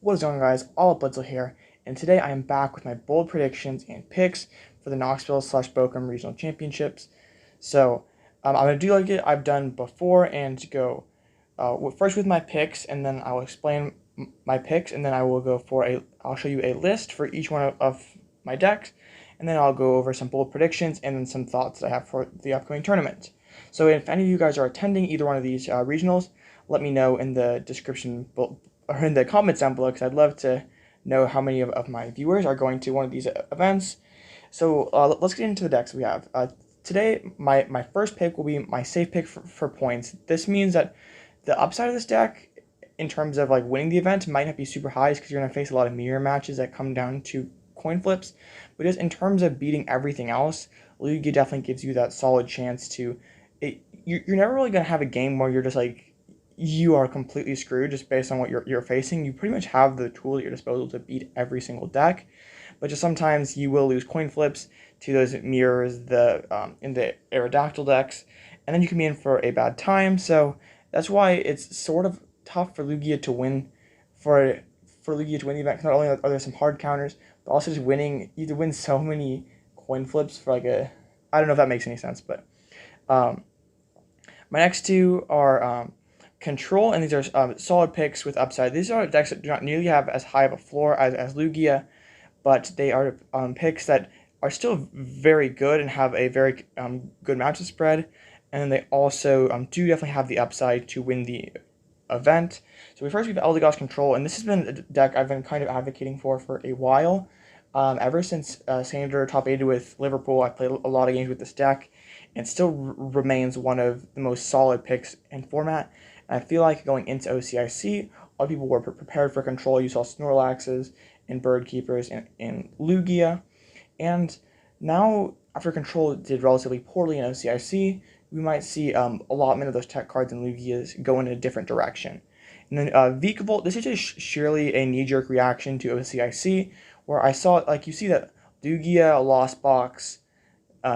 What is going on, guys? All up Blitzel here, and today I am back with my bold predictions and picks for the Knoxville / Bochum Regional Championships. So I'm going to do like it I've done before and go first with my picks, and then I'll explain my picks, and then I will go for I'll show you a list for each one of my decks, and then I'll go over some bold predictions and then some thoughts that I have for the upcoming tournament. So if any of you guys are attending either one of these regionals, let me know in the description or in the comments down below, because I'd love to know how many of my viewers are going to one of these events. So let's get into the decks we have. Today, my first pick will be my safe pick for points. This means that the upside of this deck, in terms of like winning the event, might not be super high, because you're going to face a lot of mirror matches that come down to coin flips. But just in terms of beating everything else, Lugia definitely gives you that solid chance to... You're never really going to have a game where you're just like, you are completely screwed just based on what you're facing. You pretty much have the tool at your disposal to beat every single deck, but just sometimes you will lose coin flips to those mirrors in the Aerodactyl decks, and then you can be in for a bad time. So that's why it's sort of tough for Lugia to win for Lugia to win the event. Not only are there some hard counters, but also just winning. You have to win so many coin flips for like I don't know if that makes any sense, but my next two are Control, and these are solid picks with upside. These are decks that do not nearly have as high of a floor as Lugia, but they are picks that are still very good and have a very good matchup spread, and they also do definitely have the upside to win the event. So we have Eldegoss Control, and this has been a deck I've been kind of advocating for a while. Ever since Sander top 8 with Liverpool, I played a lot of games with this deck, and still remains one of the most solid picks in format. And I feel like going into OCIC, a lot of people were prepared for Control. You saw Snorlaxes and Bird Keepers and Lugia. And now, after Control did relatively poorly in OCIC, we might see a lot of those tech cards and Lugias go in a different direction. And then Vikavolt, this is just surely a knee-jerk reaction to OCIC, where I saw, like, you see that Lugia, Lost Box,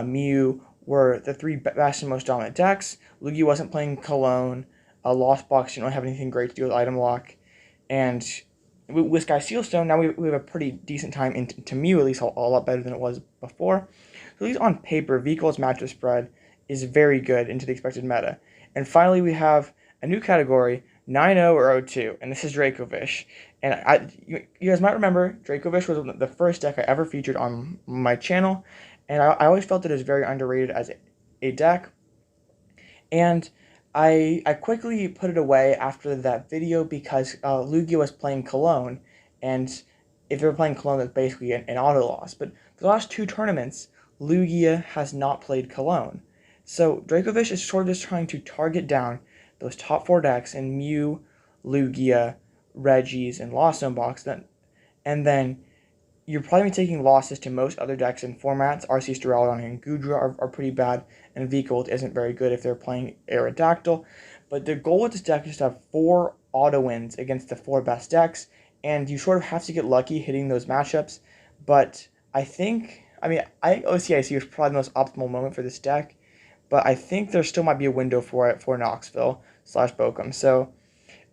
Mew were the three best and most dominant decks. Lugia wasn't playing Cologne. Lost Box didn't really have anything great to do with item lock. And with Sky Seal Stone, now we have a pretty decent time into Mew, at least a lot better than it was before. So at least on paper, Vikol's matchup spread is very good into the expected meta. And finally, we have a new category, 9-0 or 0-2, and this is Dracovish. And you guys might remember, Dracovish was the first deck I ever featured on my channel, and I always felt that it was very underrated as a deck. And I quickly put it away after that video because Lugia was playing Cologne, and if they were playing Cologne, that's basically an auto loss. But for the last two tournaments, Lugia has not played Cologne. So Dracovish is sort of just trying to target down those top four decks in Mew, Lugia, Regis, and Lost Zone Box, and then you're probably taking losses to most other decks in formats. RC Sterilodon and Goodra are pretty bad, and Vikavolt isn't very good if they're playing Aerodactyl. But the goal with this deck is to have 4 auto wins against the 4 best decks, and you sort of have to get lucky hitting those matchups. But I think OCIC was probably the most optimal moment for this deck, but I think there still might be a window for it for Knoxville / Bochum. So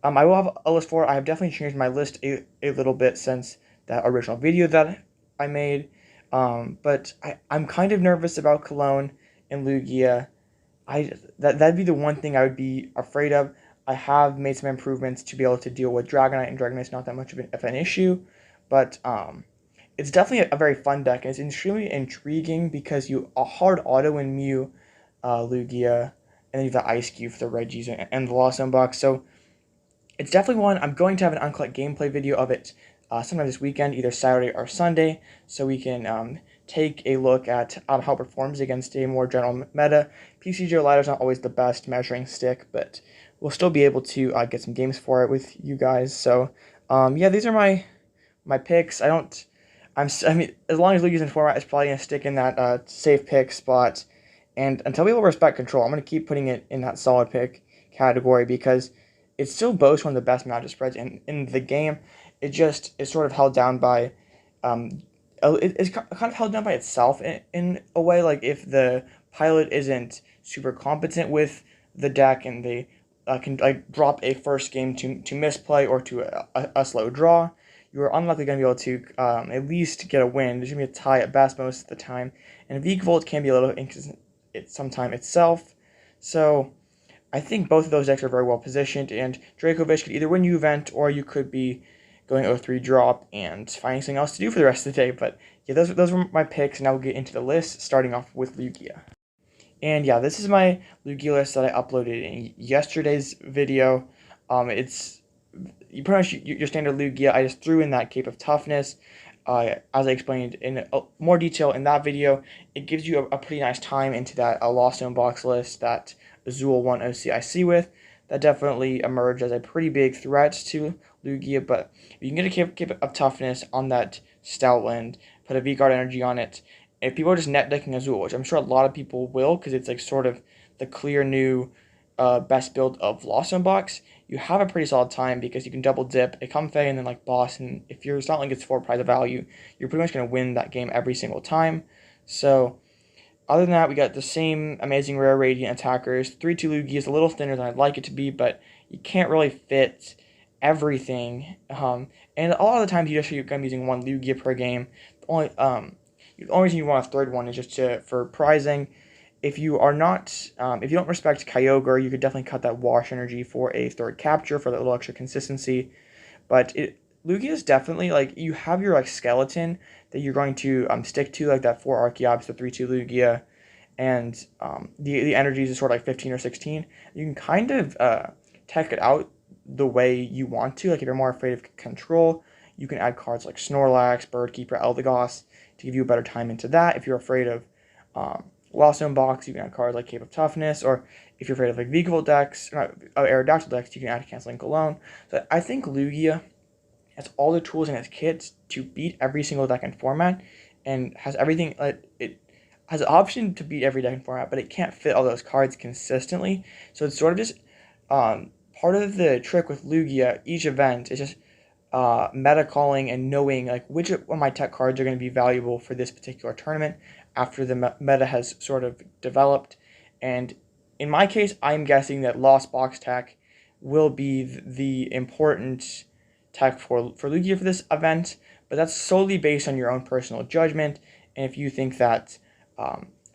I will have a list for it. I have definitely changed my list a little bit since that original video that I made, but I'm kind of nervous about Cologne and Lugia. That'd be the one thing I would be afraid of. I have made some improvements to be able to deal with Dragonite, and Dragonite's not that much of an issue, but it's definitely a very fun deck, and it's extremely intriguing because you hard auto in Mew, Lugia, and then you have the Ice Cube for the Regis and the Lost Zone Box. So it's definitely one. I'm going to have an uncut gameplay video of it sometime this weekend, either Saturday or Sunday, so we can take a look at how it performs against a more general meta. PCG Ladder is not always the best measuring stick, but we'll still be able to get some games for it with you guys. So yeah, these are my picks. I mean, as long as Lugia's in format, it's probably gonna stick in that safe pick spot. And until people respect Control, I'm gonna keep putting it in that solid pick category, because it still boasts one of the best matchup spreads in the game. It just is sort of held down by, it's kind of held down by itself in a way. Like if the pilot isn't super competent with the deck and they can like drop a first game to misplay or to a slow draw, you're unlikely going to be able to at least get a win. There's going to be a tie at best most of the time. And Vikavolt can be a little inconsistent sometime itself. So I think both of those decks are very well positioned, and Dracovish could either win you event, or you could be going 0-3 drop and finding something else to do for the rest of the day. But yeah, those were my picks, and now we'll get into the list, starting off with Lugia. And yeah, this is my Lugia list that I uploaded in yesterday's video. It's pretty much your standard Lugia. I just threw in that Cape of Toughness. As I explained in more detail in that video, it gives you a pretty nice time into that Lost Zone box list that Azul won OCIC with. That definitely emerged as a pretty big threat to Lugia, but you can get a Cape of Toughness on that Stoutland, put a V-Guard energy on it. If people are just net decking Azul, which I'm sure a lot of people will, because it's like sort of the clear new best build of Lost Zone box, you have a pretty solid time because you can double dip a Comfey and then like Boss, and if your Stoutland gets 4 prize of value, you're pretty much going to win that game every single time. So other than that, we got the same amazing rare Radiant attackers. 3-2 Lugia is a little thinner than I'd like it to be, but you can't really fit everything. And a lot of the times you're going to be using one Lugia per game. The only reason you want a third one is just for prizing. If you are not, if you don't respect Kyogre, you could definitely cut that Wash energy for a third capture for that little extra consistency. But Lugia is definitely, like, you have your, like, skeleton that you're going to stick to, like that 4 Archeops, the 3-2 Lugia, and the energies is sort of like 15 or 16. You can kind of tech it out the way you want to. Like, if you're more afraid of control, you can add cards like Snorlax, Birdkeeper, Eldegoss to give you a better time into that. If you're afraid of Lost Zone box, you can add cards like Cape of Toughness, or if you're afraid of like Vikavolt decks, Aerodactyl decks, you can add Cancel Link alone. So I think Lugia has all the tools in its kit to beat every single deck and format, and has everything. It has an option to beat every deck and format, but it can't fit all those cards consistently. So it's sort of just part of the trick with Lugia. Each event is just meta calling and knowing like which of my tech cards are going to be valuable for this particular tournament after the meta has sort of developed. And in my case, I'm guessing that Lost Box tech will be the important tech for Lugia for this event, but that's solely based on your own personal judgment. And if you think that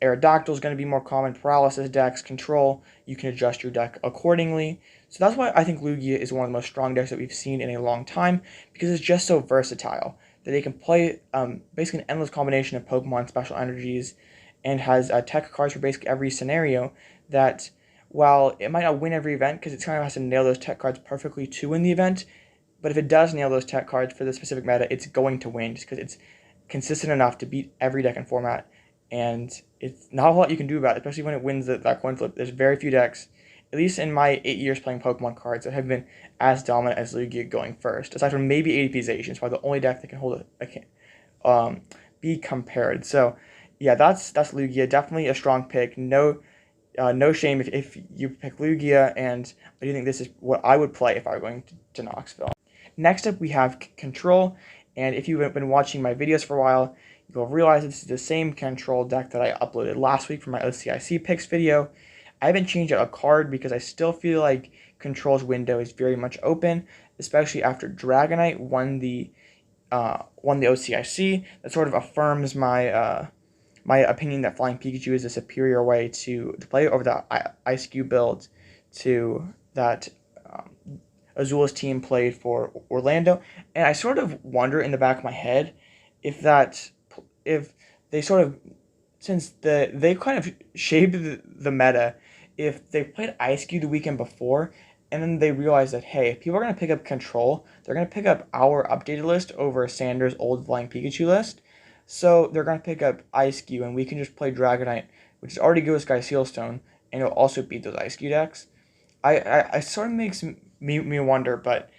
Aerodactyl is going to be more common, Paralysis decks, Control, you can adjust your deck accordingly. So that's why I think Lugia is one of the most strong decks that we've seen in a long time, because it's just so versatile that they can play basically an endless combination of Pokemon special energies, and has tech cards for basically every scenario that, while it might not win every event because it kind of has to nail those tech cards perfectly to win the event, but if it does nail those tech cards for the specific meta, it's going to win just because it's consistent enough to beat every deck and format, and it's not a lot you can do about it, especially when it wins that coin flip. There's very few decks, at least in my 8 years playing Pokemon cards, that have been as dominant as Lugia going first, aside from maybe ADPization. It's probably the only deck that can hold be compared. So yeah, that's Lugia. Definitely a strong pick. No shame if you pick Lugia, and I do think this is what I would play if I were going to Knoxville. Next up, we have Control, and if you've been watching my videos for a while, you'll realize this is the same Control deck that I uploaded last week for my OCIC picks video. I haven't changed out a card because I still feel like Control's window is very much open, especially after Dragonite won the OCIC. That sort of affirms my my opinion that Flying Pikachu is a superior way to play over the Ice Cube build to that Azul's team played for Orlando. And I sort of wonder in the back of my head if they sort of, since they kind of shaped the meta, if they played Ice Cube the weekend before, and then they realized that, hey, if people are going to pick up Control, they're going to pick up our updated list over Sanders' old Flying Pikachu list. So they're going to pick up Ice Cube, and we can just play Dragonite, which is already good with Sky Seal Stone, and it'll also beat those Ice Cube decks. I sort of makes me wonder, but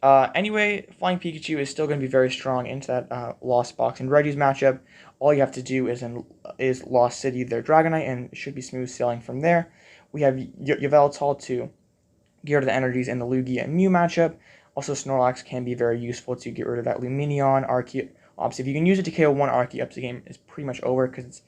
anyway, Flying Pikachu is still going to be very strong into that Lost Box and Reggie's matchup. All you have to do is Lost City their Dragonite, and it should be smooth sailing from there. We have Yveltal to get rid of the energies in the Lugia and Mew matchup. Also, Snorlax can be very useful to get rid of that Lumineon Archeops. If you can use it to KO one Archeops, the game is pretty much over because it's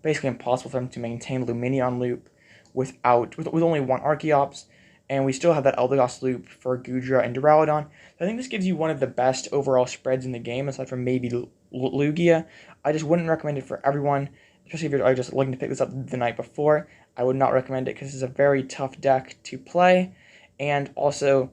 basically impossible for them to maintain Lumineon loop with only one Archeops. and we still have that Eldegoss loop for Goodra and Duraludon. So I think this gives you one of the best overall spreads in the game, aside from maybe Lugia. I just wouldn't recommend it for everyone, especially if you're just looking to pick this up the night before. I would not recommend it because this is a very tough deck to play, and also,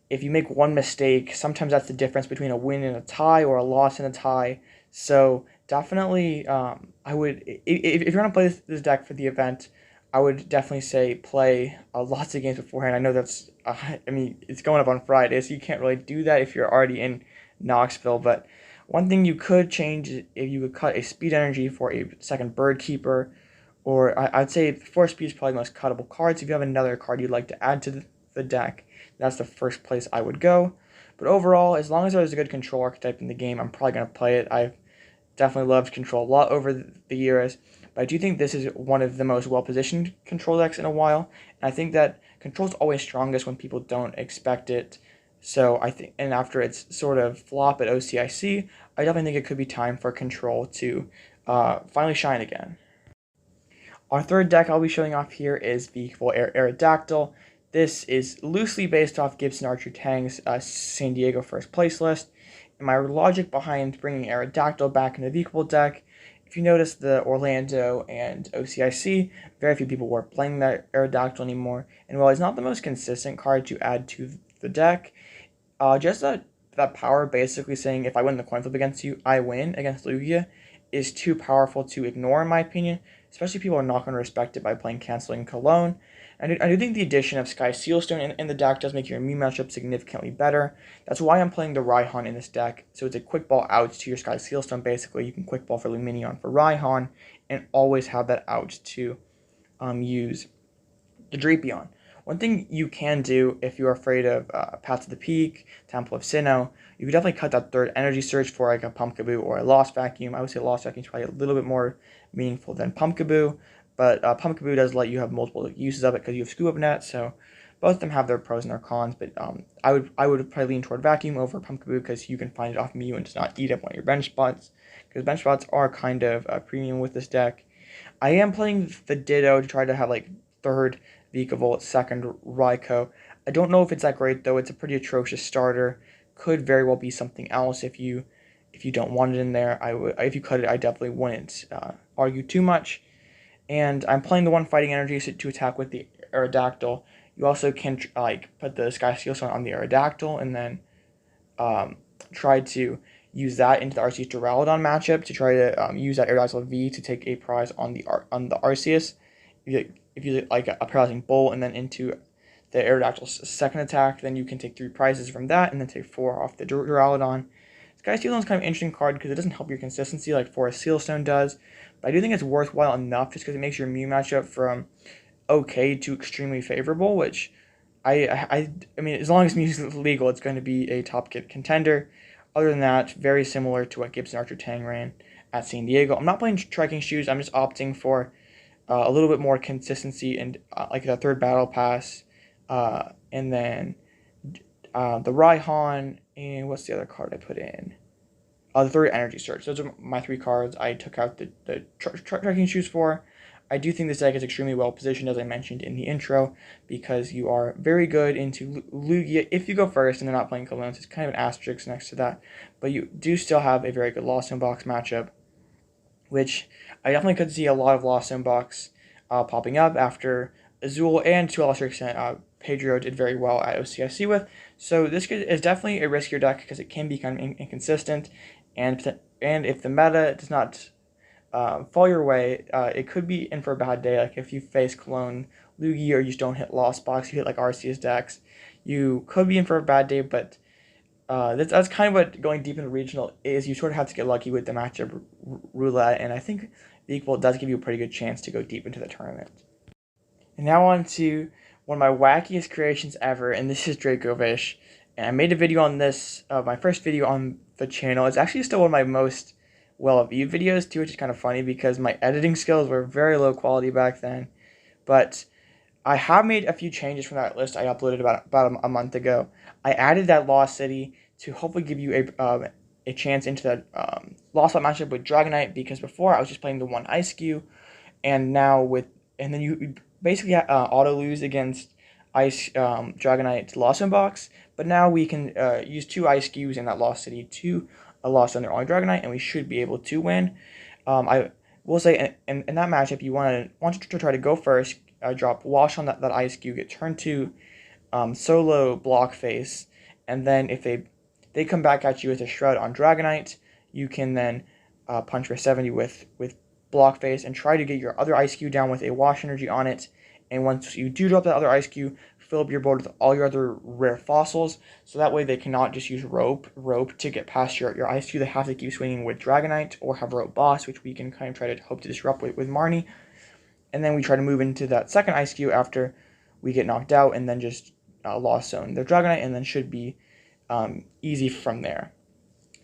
if you make one mistake, sometimes that's the difference between a win and a tie or a loss and a tie. So definitely, I would, if you're going to play this deck for the event, I would definitely say play lots of games beforehand. I know that's, I mean, it's going up on Friday, so you can't really do that if you're already in Knoxville. But one thing you could change is if you could cut a speed energy for a second bird keeper, or I'd say 4 speed is probably the most cuttable card. So if you have another card you'd like to add to the deck, that's the first place I would go. But overall, as long as there's a good control archetype in the game, I'm probably going to play it. I've definitely loved control a lot over the years, but I do think this is one of the most well-positioned control decks in a while. And I think that control is always strongest when people don't expect it. So I think, and after its sort of flop at OCIC, I definitely think it could be time for control to finally shine again. Our third deck I'll be showing off here is Vikavolt Aerodactyl. This is loosely based off Gibson Archer Tang's San Diego first place list. And my logic behind bringing Aerodactyl back into the Vikavolt deck, if you notice the Orlando and OCIC, very few people were playing that Aerodactyl anymore. And while it's not the most consistent card to add to the deck, just that power basically saying if I win the coin flip against you, I win against Lugia is too powerful to ignore in my opinion. Especially people are not going to respect it by playing Canceling Cologne. I do think the addition of Sky Seal Stone in the deck does make your Mew matchup significantly better. That's why I'm playing the Raihan in this deck. So it's a quick ball out to your Sky Seal Stone. Basically, you can quick ball for Lumineon for Raihan and always have that out to use the Drapion. One thing you can do if you're afraid of Path to the Peak, Temple of Sinnoh, you could definitely cut that third energy search for like a Pumpkaboo or a Lost Vacuum. I would say Lost Vacuum is probably a little bit more meaningful than Pumpkaboo, but Pumpkaboo does let you have multiple uses of it because you have Scoop Up Net, so both of them have their pros and their cons, but I would probably lean toward Vacuum over Pumpkaboo because you can find it off Mew and does not eat up one of your bench spots, because bench spots are kind of premium with this deck. I am playing the Ditto to try to have like third Vikavolt, second Raikou. I don't know if it's that great though. It's a pretty atrocious starter. Could very well be something else if you don't want it in there. If you cut it, I definitely wouldn't argue too much. And I'm playing the one fighting energy to attack with the Aerodactyl. You also can put the Sky Seal Stone on the Aerodactyl and then try to use that into the Arceus Duraludon matchup to try to use that Aerodactyl V to take a prize on the Arceus. If you like a paralyzing bolt and then into the Aerodactyl's second attack, then you can take 3 prizes from that and then take 4 off the Duraludon. Sky Seal Stone is kind of an interesting card because it doesn't help your consistency like Forest Seal Stone does, but I do think it's worthwhile enough just because it makes your Mew matchup from okay to extremely favorable, which I mean, as long as Mew is legal, it's going to be a top contender. Other than that, very similar to what Gibson Archer Tang ran at San Diego. I'm not playing Trekking Shoes. I'm just opting for a little bit more consistency and like the third battle pass, and then the Raihan, and what's the other card I put in? The third Energy Search. Those are my 3 cards I took out the Trekking Shoes for. I do think this deck is extremely well positioned, as I mentioned in the intro, because you are very good into Lugia if you go first and they're not playing Cologne. So it's kind of an asterisk next to that, but you do still have a very good Lost Zone Box matchup, which I definitely could see a lot of Lost Zone Box popping up after Azul and to a lesser extent Pedro did very well at OCIC with. So this is definitely a riskier deck because it can be kind of inconsistent, and if the meta does not fall your way, it could be in for a bad day. Like if you face Cologne, Lugia, or you just don't hit Lost Box, you hit like Arceus decks, you could be in for a bad day. But that's kind of what going deep in the regional is. You sort of have to get lucky with the matchup roulette, and I think the Equal does give you a pretty good chance to go deep into the tournament. And now on to one of my wackiest creations ever, and this is Dracovish. And I made a video on this, my first video on the channel. It's actually still one of my most well-viewed videos too, which is kind of funny because my editing skills were very low quality back then. But I have made a few changes from that list I uploaded about a month ago. I added that Lost City to hopefully give you a chance into that Lost Lot matchup with Dragonite, because before I was just playing the one Ice Cube, and now then you basically auto lose against Ice Dragonite Lost Zone box, but now we can use 2 Ice Cubes in that Lost City to a Lost Zone their only Dragonite, and we should be able to win. I will say in that matchup, you want to try to go first, drop Wash on that Ice Cube, get turned to solo block face, and then if they come back at you with a Shroud on Dragonite, you can then punch for 70 with block face and try to get your other Ice Cube down with a Wash Energy on it. And once you do drop that other Ice Cube, fill up your board with all your other rare fossils, so that way they cannot just use rope to get past your Ice Cube. They have to keep swinging with Dragonite or have Rope Boss, which we can kind of try to hope to disrupt with Marnie. And then we try to move into that second Ice Cube after we get knocked out, and then just Lost Zone their Dragonite, and then should be easy from there.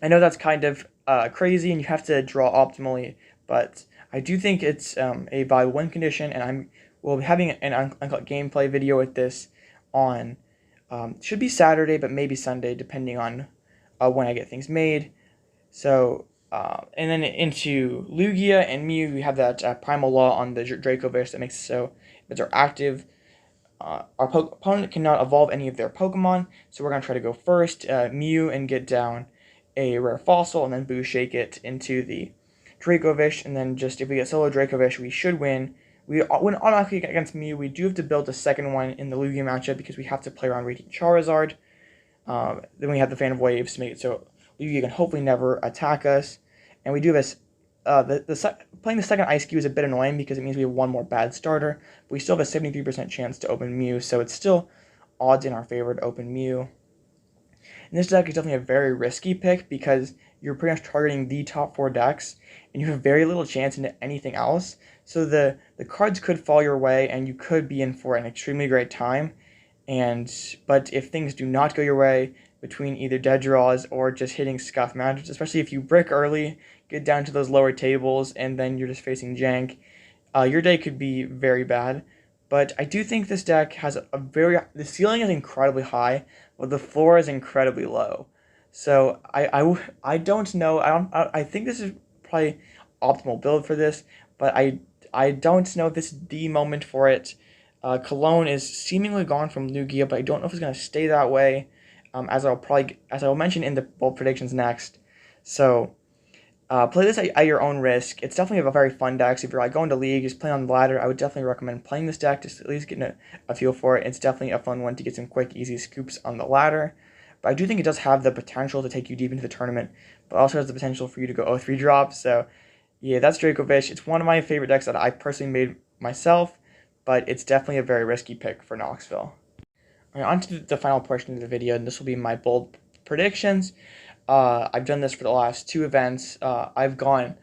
I know that's kind of crazy, and you have to draw optimally, but I do think it's a viable win condition, and we'll be having an uncut gameplay video with this on, should be Saturday, but maybe Sunday, depending on when I get things made. So, and then into Lugia and Mew, we have that Primal Law on the Raikou V that makes it so if they're active, our opponent cannot evolve any of their Pokemon, so we're going to try to go first, Mew, and get down a rare fossil, and then Boo Shake it into the Dracovish, and then just if we get solo Dracovish, we should win. We win automatically against Mew. We do have to build a second one in the Lugia matchup because we have to play around Radiant Charizard. Then we have the Fan of Waves to make it so Lugia can hopefully never attack us. And we do have playing the second Ice Cube is a bit annoying because it means we have one more bad starter. But we still have a 73% chance to open Mew, so it's still odds in our favor to open Mew. And this deck is definitely a very risky pick because you're pretty much targeting the top 4 decks, and you have very little chance into anything else. So the cards could fall your way, and you could be in for an extremely great time. But if things do not go your way, between either dead draws or just hitting scuff matches, especially if you brick early, get down to those lower tables, and then you're just facing jank, your day could be very bad. But I do think this deck has the ceiling is incredibly high, but the floor is incredibly low. So I don't know. I think this is probably optimal build for this, but I don't know if this is the moment for it. Cologne is seemingly gone from Lugia, but I don't know if it's going to stay that way, as I will mention in the bold predictions next. So play this at your own risk. It's definitely a very fun deck. So if you're going to League, just playing on the ladder, I would definitely recommend playing this deck, just at least getting a feel for it. It's definitely a fun one to get some quick, easy scoops on the ladder. But I do think it does have the potential to take you deep into the tournament, but also has the potential for you to go 0-3 drop. So yeah, that's Dracovish. It's one of my favorite decks that I personally made myself, but it's definitely a very risky pick for Knoxville. All right, on to the final portion of the video, and this will be my bold predictions. I've done this for the last 2 events. I've gone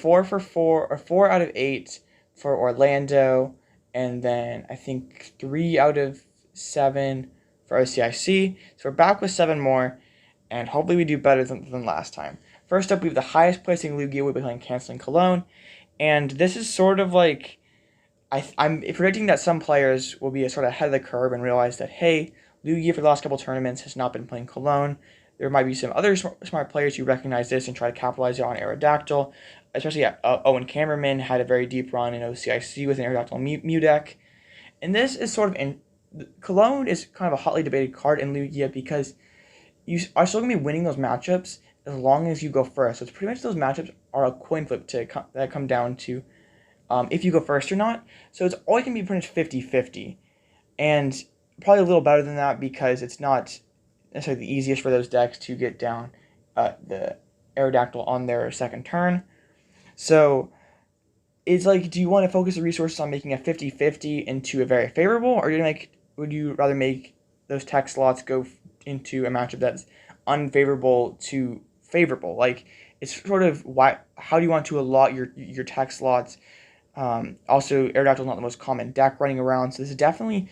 4 out of 8 for Orlando, and then I think 3 out of 7 for OCIC. So we're back with 7 more, and hopefully we do better than last time. First up, we have the highest placing Lugia. We'll be playing Canceling Cologne, and this is sort of like, I'm predicting that some players will be sort of ahead of the curve and realize that, hey, Lugia for the last couple tournaments has not been playing Cologne. There might be some other smart players who recognize this and try to capitalize it on Aerodactyl, especially Owen Cameraman had a very deep run in OCIC with an Aerodactyl Mew deck. And this is sort of Cologne is kind of a hotly debated card in Lugia because you are still going to be winning those matchups as long as you go first. So it's pretty much those matchups are a coin flip that come down to if you go first or not. So it's always going to be pretty much 50-50. And probably a little better than that because it's not necessarily the easiest for those decks to get down the Aerodactyl on their second turn. So it's like, do you want to focus the resources on making a 50-50 into a very favorable, or would you rather make those tech slots go into a matchup that's unfavorable to favorable? Like, it's sort of how do you want to allot your tech slots? Also, Aerodactyl is not the most common deck running around, so this is definitely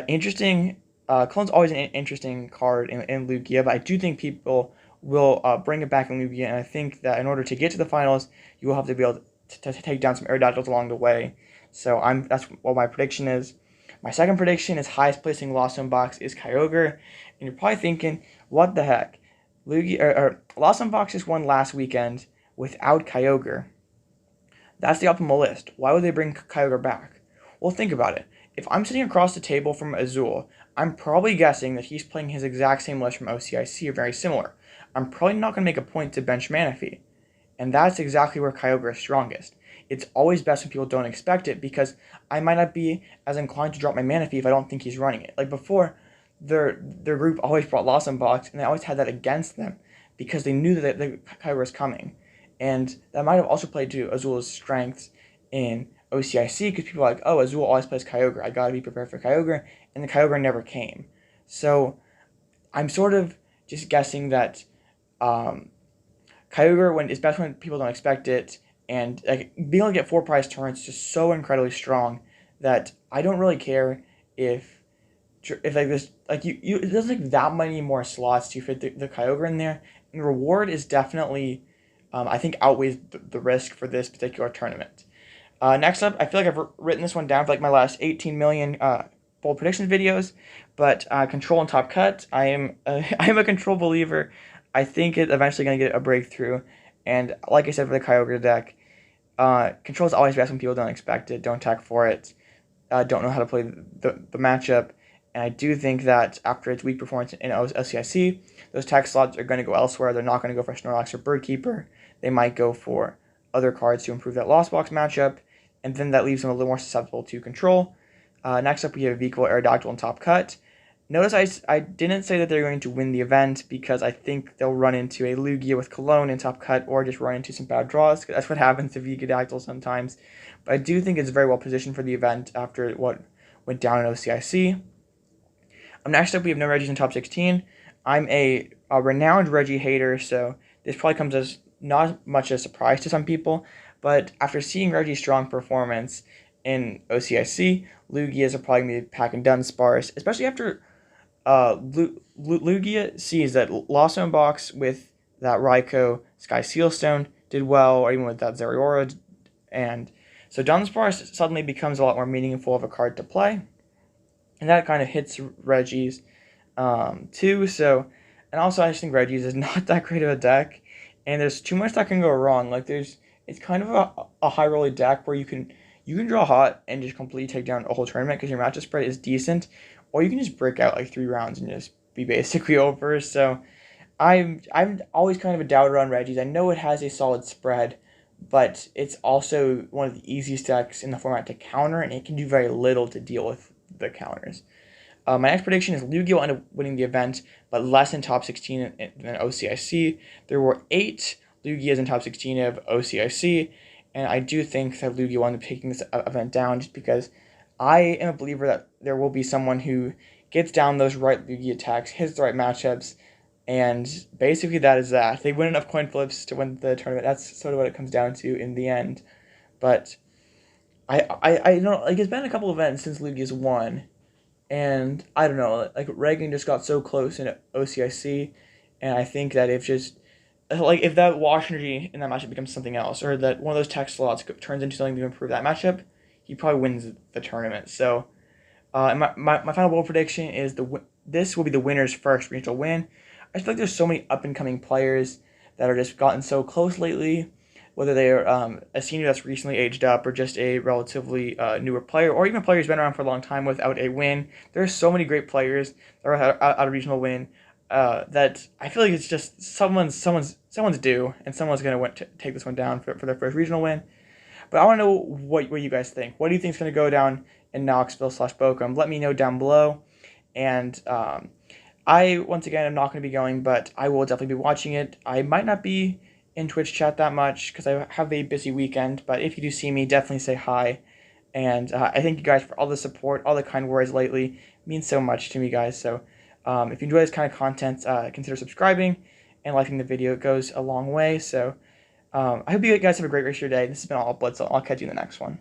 interesting. Cologne's always an interesting card in Lugia, but I do think people will bring it back in Lugia, and I think that in order to get to the finals, you will have to be able to take down some Aerodactyls along the way. So that's what my prediction is. My second prediction is highest placing Lost Zone box is Kyogre, and you're probably thinking, what the heck? Lugia Lost Zone box just won last weekend without Kyogre. That's the optimal list. Why would they bring Kyogre back? Well, think about it. if I'm sitting across the table from Azul, I'm probably guessing that he's playing his exact same list from OCIC or very similar. I'm probably not going to make a point to bench Manaphy. And that's exactly where Kyogre is strongest. It's always best when people don't expect it, because I might not be as inclined to drop my Manaphy if I don't think he's running it. Like before, their group always brought Lawson Box, and they always had that against them because they knew that the Kyogre was coming. And that might have also played to Azul's strengths in OCIC, because people are like, oh, Azul always plays Kyogre, I gotta be prepared for Kyogre, and the Kyogre never came. So I'm sort of just guessing that Kyogre, it's best when people don't expect it, and like being able to get 4 prize turns is just so incredibly strong that I don't really care if like this, like it doesn't take that many more slots to fit the Kyogre in there, and the reward is definitely I think outweighs the risk for this particular tournament. Next up, I feel like I've written this one down for like my last 18 million bold predictions videos, but Control and Top Cut, I am a Control believer. I think it's eventually going to get a breakthrough, and like I said for the Kyogre deck, Control is always best when people don't expect it, don't attack for it, don't know how to play the matchup, and I do think that after its weak performance in OCIC, those tech slots are going to go elsewhere. They're not going to go for Snorlax or Birdkeeper. They might go for other cards to improve that Lost Box matchup, and then that leaves them a little more susceptible to Control. Next up, we have Vikavolt, Aerodactyl, and Top Cut. Notice I didn't say that they're going to win the event, because I think they'll run into a Lugia with Cologne in Top Cut, or just run into some bad draws. That's what happens to Vikadactyl sometimes. But I do think it's very well positioned for the event after what went down in OCIC. Next up, we have no Reggies in top 16. I'm a renowned Reggie hater, so this probably comes as not much a surprise to some people. But after seeing Reggie's strong performance in OCIC, Lugias are probably going to be packing Dunsparce, especially after Lugia sees that Lawson Box with that Raikou Sky Seal Stone did well, or even with that Zeraora, and so Dunsparce suddenly becomes a lot more meaningful of a card to play, and that kind of hits Reggie's too. So, and also I just think Reggie's is not that great of a deck, and there's too much that can go wrong. Like it's kind of a high roller deck where you can draw hot and just completely take down a whole tournament because your matchup spread is decent, or you can just break out like 3 rounds and just be basically over. So I'm always kind of a doubter on Reggie's. I know it has a solid spread, but it's also one of the easiest decks in the format to counter, and it can do very little to deal with the counters. My next prediction is Lugia will end up winning the event, but less in top 16 than OCIC. There were 8 Lugias in top 16 of OCIC, and I do think that Lugia will end up taking this event down, just because I am a believer that there will be someone who gets down those right Lugia attacks, hits the right matchups, and basically that is that. They win enough coin flips to win the tournament. That's sort of what it comes down to in the end. But I don't know, like, it's been a couple events since Lugia's won, and I don't know, like Reagan just got so close in OCIC, and I think that if that Water Energy in that matchup becomes something else, or that one of those tech slots turns into something to improve that matchup, he probably wins the tournament. So my final bold prediction is this will be the winner's first regional win. I just feel like there's so many up-and-coming players that are just gotten so close lately, whether they are a senior that's recently aged up, or just a relatively newer player, or even a player who's been around for a long time without a win. There are so many great players that are out of regional win that I feel like it's just someone's due, and someone's going to take this one down for their first regional win. But I want to know what you guys think. What do you think is going to go down in Knoxville / Bochum? Let me know down below. And I, once again, am not going to be going, but I will definitely be watching it. I might not be in Twitch chat that much because I have a busy weekend, but if you do see me, definitely say hi. And I thank you guys for all the support, all the kind words lately. It means so much to me, guys. So if you enjoy this kind of content, consider subscribing and liking the video. It goes a long way. So I hope you guys have a great rest of your day. This has been all Blitz. I'll catch you in the next one.